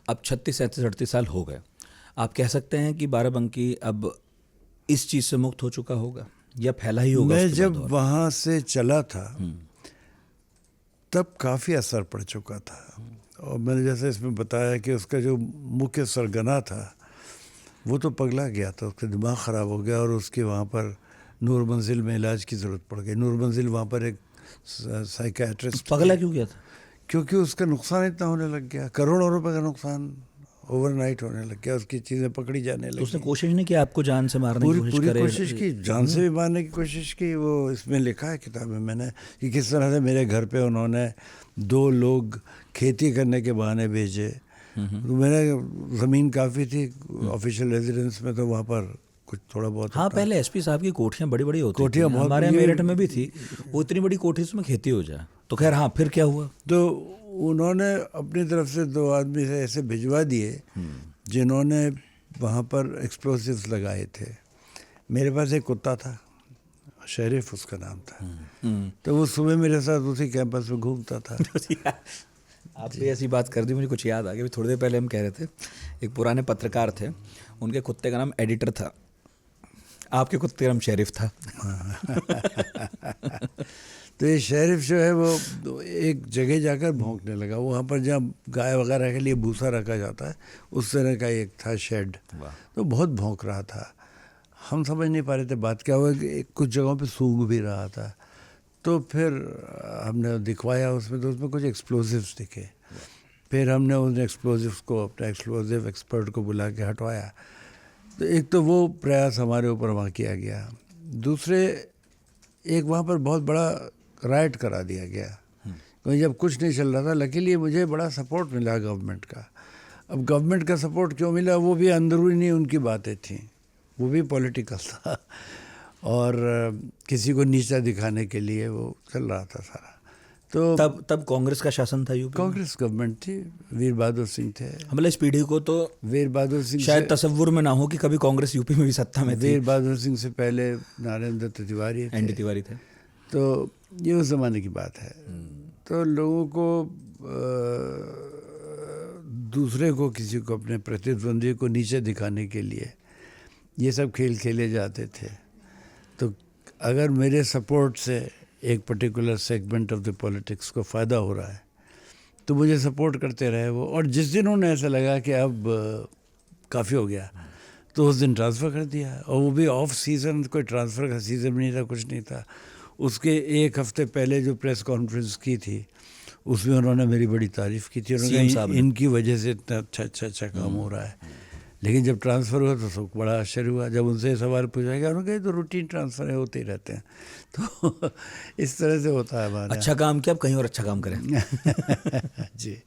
अब 36, 37, 38 साल हो गए, आप कह सकते हैं कि बाराबंकी अब इस चीज़ से मुक्त हो चुका होगा या फैला ही होगा मैं उसके बाद जब और? वहाँ से चला था तब काफ़ी असर पड़ चुका था। और मैंने जैसे इसमें बताया कि उसका जो मुख्य सरगना था वो तो पगला गया था, उसका दिमाग ख़राब हो गया और उसके वहाँ पर नूर मंजिल में इलाज की ज़रूरत पड़ गई। नूर मंजिल वहाँ पर एक साइकियाट्रिस्ट पगला क्यों गया था? क्योंकि उसका नुकसान इतना होने लग गया, करोड़ों रुपए का नुकसान ओवरनाइट होने लग गया, उसकी चीज़ें पकड़ी जाने तो उसने लगी। कोशिश नहीं की आपको जान से मारने की पूरी कोशिश पूरी करे? कोशिश की, जान से भी मारने की कोशिश की। वो इसमें लिखा है किताब में मैंने कि किस तरह से मेरे घर पे उन्होंने 2 लोग खेती करने के बहाने भेजे। तो मेरा ज़मीन काफ़ी थी ऑफिशियल रेजिडेंस में, तो वहाँ पर कुछ थोड़ा बहुत हाँ, अपना पहले एसपी साहब की कोठियाँ बड़ी बड़ी होती थी, कोठियाँ बहुत हमारे यहाँ ये मेरठ में भी थी। वो इतनी बड़ी कोठी उसमें खेती हो जाए तो खैर। हाँ, फिर क्या हुआ? तो उन्होंने अपनी तरफ से 2 आदमी से ऐसे भिजवा दिए जिन्होंने वहाँ पर एक्सप्लोसिव्स लगाए थे। मेरे पास एक कुत्ता था, शेरिफ उसका नाम था, तो वो सुबह मेरे साथ उसी कैंपस में घूमता था। आपने ऐसी बात कर दी, मुझे कुछ याद आ गया। थोड़ी देर पहले हम कह रहे थे, एक पुराने पत्रकार थे, उनके कुत्ते का नाम एडिटर था, आपके कुत्ते का नाम शेरिफ था। तो ये शेरिफ जो है वो एक जगह जाकर भौंकने लगा। वहाँ पर जहाँ गाय वगैरह के लिए भूसा रखा जाता है उस तरह का एक था शेड, तो बहुत भौंक रहा था। हम समझ नहीं पा रहे थे बात क्या हुआ, कि कुछ जगहों पे सूंघ भी रहा था। तो फिर हमने दिखवाया उसमें, तो उसमें कुछ एक्सप्लोजिव्स दिखे। फिर हमने उन एक्सप्लोजिव्स को अपना एक्सप्लोजिव एक्सपर्ट को बुला के हटवाया। तो एक तो वो प्रयास हमारे ऊपर वहाँ किया गया। दूसरे, एक वहाँ पर बहुत बड़ा राइट करा दिया गया, क्योंकि जब कुछ नहीं चल रहा था। लकीली मुझे बड़ा सपोर्ट मिला गवर्नमेंट का। अब गवर्नमेंट का सपोर्ट क्यों मिला, वो भी अंदरूनी उनकी बातें थी, वो भी पॉलिटिकल था और किसी को नीचा दिखाने के लिए वो चल रहा था सारा। तो तब कांग्रेस का शासन था यूपी में? कांग्रेस गवर्नमेंट थी, वीर बहादुर सिंह थे। मतलब इस पीढ़ी को तो वीर बहादुर सिंह शायद तसव्वुर में ना हो कि कभी कांग्रेस यूपी में भी सत्ता में थी। वीर बहादुर सिंह से पहले नारायण दत्त तिवारी थे, एनडी तिवारी थे। तो ये उस ज़माने की बात है। तो लोगों को दूसरे को, किसी को, अपने प्रतिद्वंदी को नीचे दिखाने के लिए ये सब खेल खेले जाते थे। तो अगर मेरे सपोर्ट से एक particular segment of the politics को फ़ायदा हो रहा है तो मुझे सपोर्ट करते रहे वो। और जिस दिन उन्हें ऐसा लगा कि अब काफ़ी हो गया तो उस दिन ट्रांसफ़र कर दिया। और वो भी ऑफ सीज़न, कोई ट्रांसफ़र का सीज़न नहीं था, कुछ नहीं था। उसके 1 हफ्ते पहले जो प्रेस कॉन्फ्रेंस की थी उसमें उन्होंने मेरी बड़ी तारीफ़ की थी। उन्होंने कहा इनकी वजह से इतना अच्छा काम हो रहा है। लेकिन जब ट्रांसफ़र हुआ तो सबको बड़ा आश्चर्य हुआ। जब उनसे सवाल पूछा गया उन्होंने कहा तो रूटीन ट्रांसफ़र है, होते ही रहते हैं। तो इस तरह से होता है हमारे। अच्छा काम किया, अब कहीं और अच्छा काम करें। जी।